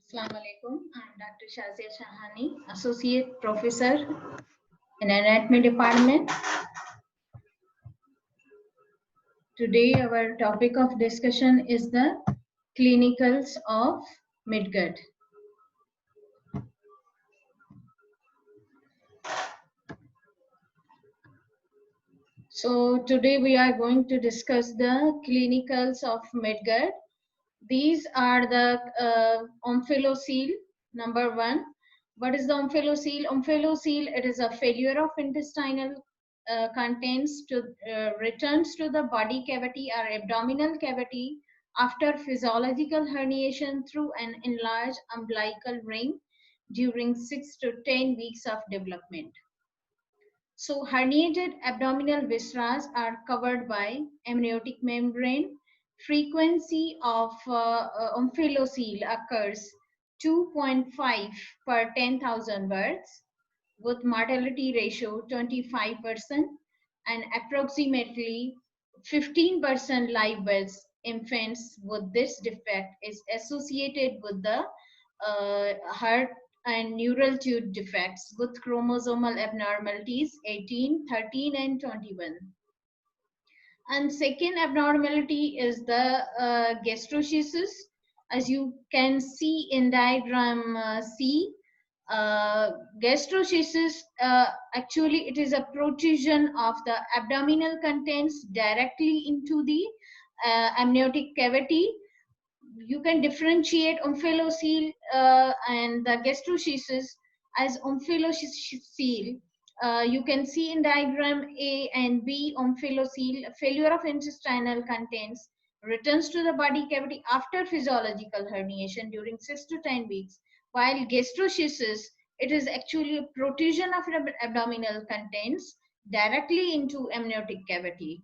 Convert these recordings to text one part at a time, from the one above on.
Assalamu alaikum. I'm Dr. Shazia Shahani, Associate Professor in Anatomy Department. Today our topic of discussion is the clinicals of midgut. So today we are going to discuss the clinicals of midgut. These are the omphalocele, number one. What is the omphalocele? Omphalocele, it is a failure of intestinal contents to returns to the body cavity or abdominal cavity after physiological herniation through an enlarged umbilical ring during 6 to 10 weeks of development. So herniated abdominal viscera are covered by amniotic membrane. Frequency of omphalocele occurs 2.5 per 10,000 births with mortality ratio 25% and approximately 15% live births. Infants with this defect is associated with the heart and neural tube defects with chromosomal abnormalities 18, 13, and 21. And second abnormality is the gastroschisis. As you can see in diagram C, gastroschisis, actually it is a protrusion of the abdominal contents directly into the amniotic cavity. You can differentiate omphalocele and the gastroschisis as omphalocele. You can see in diagram A and B, omphalocele, failure of intestinal contents, returns to the body cavity after physiological herniation during 6 to 10 weeks, while gastroschisis, it is actually a protrusion of abdominal contents directly into amniotic cavity.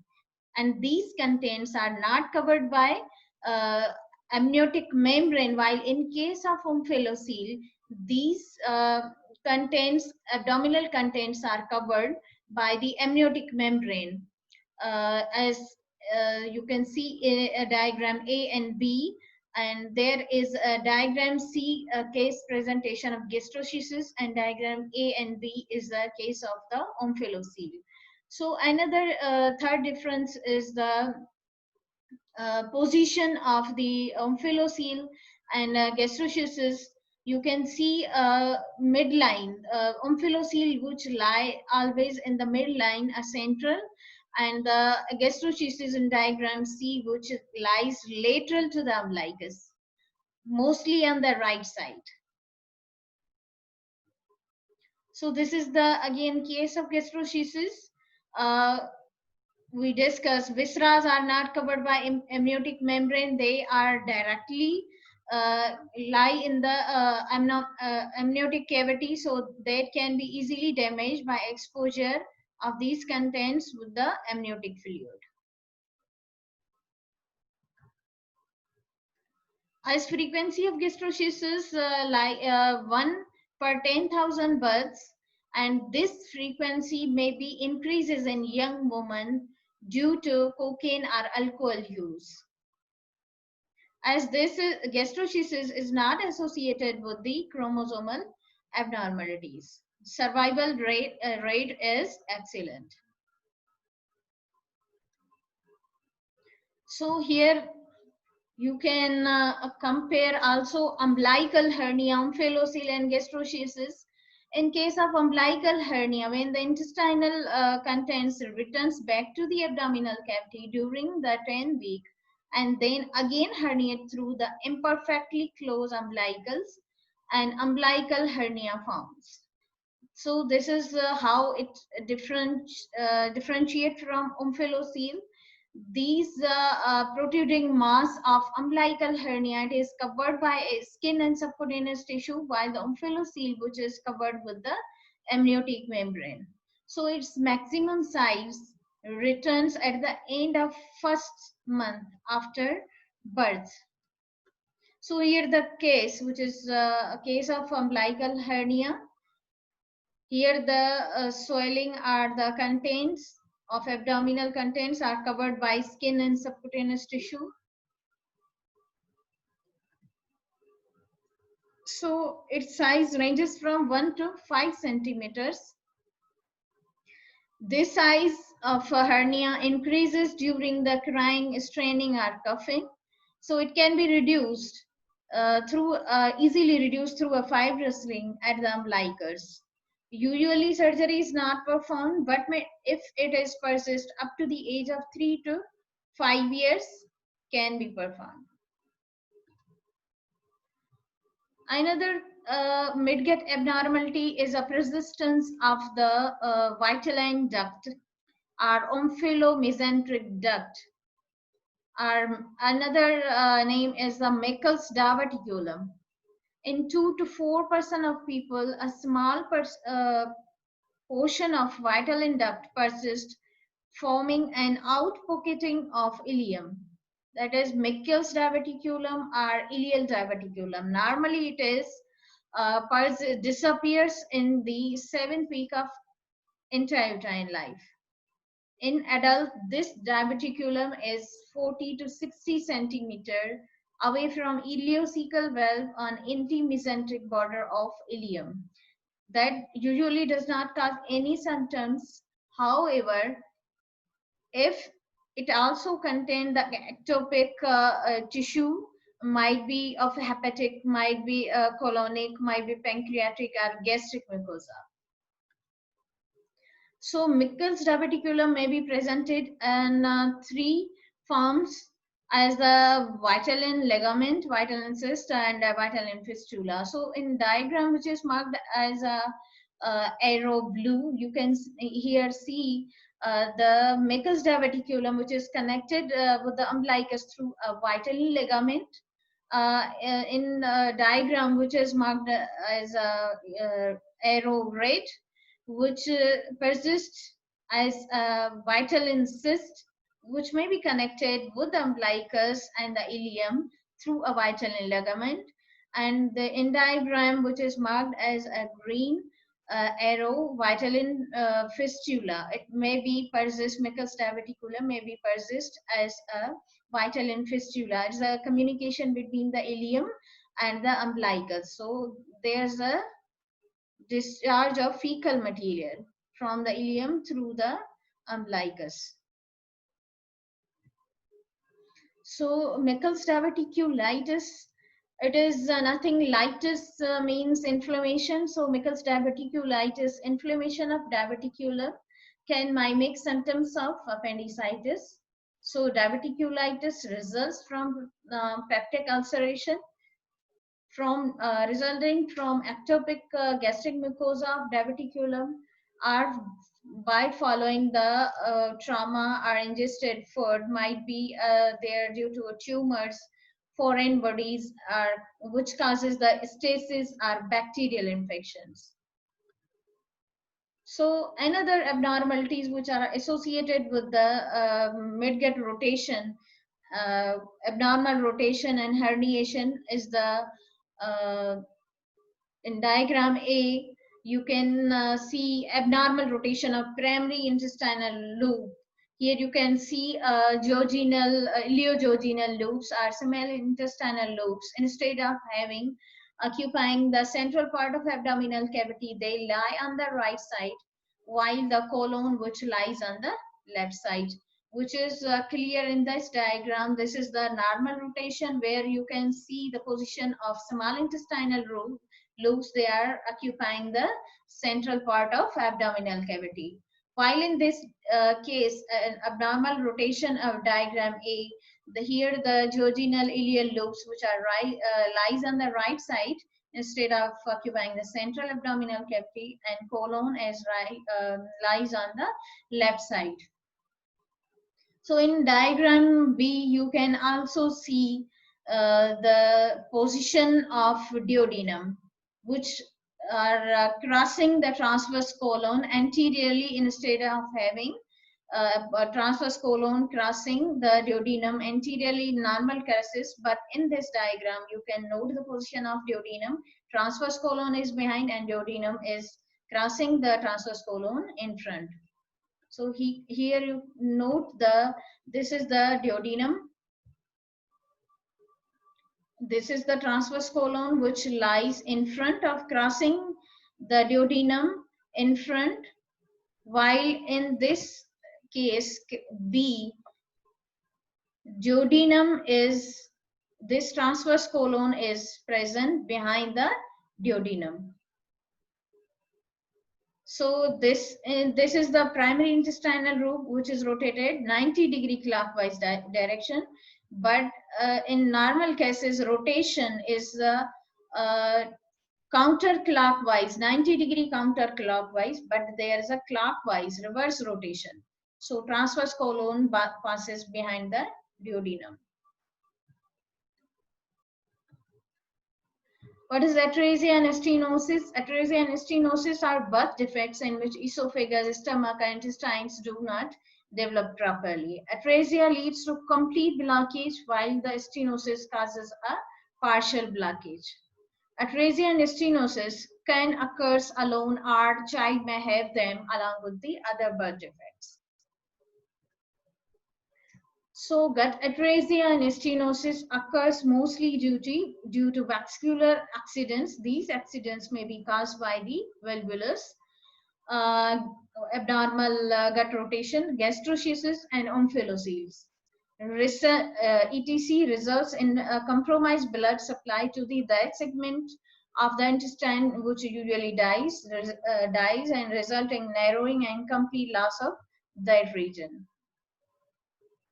And these contents are not covered by amniotic membrane, while in case of omphalocele, these abdominal contents are covered by the amniotic membrane. As you can see in a diagram A and B, and there is a diagram C, a case presentation of gastroschisis, and diagram A and B is the case of the omphalocele. So another third difference is the position of the omphalocele and gastroschisis. You can see midline, omphalocele which lie always in the midline, a central, and the gastroschisis in diagram C which lies lateral to the umbilicus, mostly on the right side. So this is the again case of gastroschisis. We discussed viscera are not covered by amniotic membrane. They are directly lie in the amniotic cavity, so they can be easily damaged by exposure of these contents with the amniotic fluid. As frequency of gastroschisis, 1 per 10,000 births, and this frequency may be increases in young women due to cocaine or alcohol use. As this gastroschisis is not associated with the chromosomal abnormalities. Survival rate is excellent. So here you can compare also umbilical hernia, omphalocele, and gastroschisis. In case of umbilical hernia, when the intestinal contents returns back to the abdominal cavity during the 10 week, and then again herniate through the imperfectly closed umbilicals, and umbilical hernia forms. So this is how it differentiate from omphalocele. These protruding mass of umbilical hernia is covered by a skin and subcutaneous tissue, while the omphalocele, which is covered with the amniotic membrane. So its maximum size returns at the end of first month after birth. So here the case, which is a case of umbilical hernia. Here the swelling are the contents of abdominal contents are covered by skin and subcutaneous tissue. So its size ranges from 1 to 5 centimeters. This size of a hernia increases during the crying, straining, or coughing. So it can be reduced easily reduced through a fibrous ring at the umbilicus. Usually surgery is not performed, but if it is persist up to the age of 3 to 5 years, can be performed. Another midgut abnormality is a persistence of the vitelline duct or omphalomycentric duct. Another name is the Meckel's diverticulum. In 2 to 4% of people, a small portion of vitelline duct persists, forming an outpocketing of ileum. That is Meckel's diverticulum or ileal diverticulum. Normally, it is disappears in the 7th week of intrauterine life. In adult, this diverticulum is 40 to 60 centimeter away from ileocecal valve on anti-mesenteric border of ileum. That usually does not cause any symptoms. However, if it also contains the ectopic tissue, might be of hepatic, might be colonic, might be pancreatic or gastric mucosa. So Meckel's diverticulum may be presented in 3 forms as the vitelline ligament, vitelline cyst, and vitelline fistula. So in diagram which is marked as a arrow blue, you can here see the Meckel's diverticulum, which is connected with the umbilicus through a vitelline ligament. In diagram which is marked as a arrow red, which persists as a vitelline cyst, which may be connected with the umbilicus and the ileum through a vitelline ligament. And the in diagram, which is marked as a green arrow, vitelline fistula, it may be persist, Meckel's diverticulum may be persist as a vitelline fistula. It's a communication between the ileum and the umbilicus. So there's a discharge of fecal material from the ileum through the umbilicus. So Meckel's diverticulitis, it is nothing. Litis means inflammation. So Meckel's diverticulitis, inflammation of diverticulum, can mimic symptoms of appendicitis. So diverticulitis results from peptic ulceration resulting from ectopic gastric mucosa of diverticulum, or by following the trauma or ingested food, might be there due to tumors, foreign bodies, or which causes the stasis or bacterial infections. So another abnormalities which are associated with the midgut rotation, abnormal rotation and herniation is the in diagram A, you can see abnormal rotation of primary intestinal loop. Here you can see ileojejunal loops or small intestinal loops. Instead of occupying the central part of abdominal cavity, they lie on the right side, while the colon, which lies on the left side, which is clear in this diagram. This is the normal rotation, where you can see the position of small intestinal loops. They are occupying the central part of abdominal cavity. While in this case, abnormal rotation of diagram A, here the jejunal ileal loops, which are lies on the right side, instead of occupying the central abdominal cavity, and colon lies on the left side. So in diagram B, you can also see the position of duodenum, which are crossing the transverse colon anteriorly, instead of having a transverse colon crossing the duodenum anteriorly, normal cases. But in this diagram, you can note the position of duodenum. Transverse colon is behind and duodenum is crossing the transverse colon in front. So here you note this is the duodenum. This is the transverse colon which lies in front of crossing the duodenum in front, while in this case B, duodenum is, this transverse colon is present behind the duodenum. So this is the primary intestinal root, which is rotated 90-degree clockwise direction. But in normal cases, rotation is counterclockwise, 90-degree counterclockwise, but there is a clockwise reverse rotation. So transverse colon passes behind the duodenum. What is atresia and stenosis? Atresia and stenosis are birth defects in which esophagus, stomach, and intestines do not develop properly. Atresia leads to complete blockage, while the stenosis causes a partial blockage. Atresia and stenosis can occur alone, or the child may have them along with the other birth defects. So gut atresia and stenosis occurs mostly due to vascular accidents. These accidents may be caused by the volvulus, uh, abnormal gut rotation, gastroschisis, and omphalocele. ETC results in compromised blood supply to that segment of the intestine which usually dies and resulting narrowing and complete loss of that region.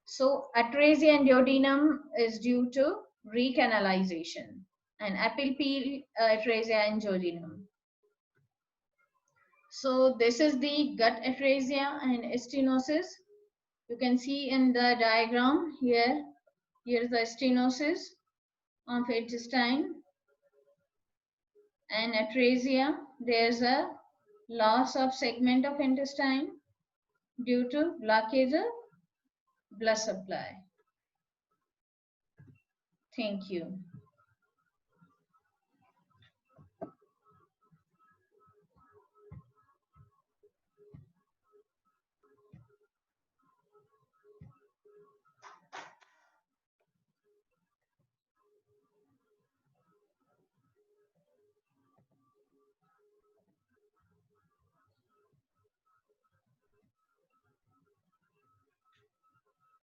So atresia and duodenum is due to recanalization, and apple-peel atresia and duodenum. So this is the gut atresia and stenosis. You can see in the diagram here. Here is the stenosis of intestine and atresia. There's a loss of segment of intestine due to blockage of blood supply. Thank you.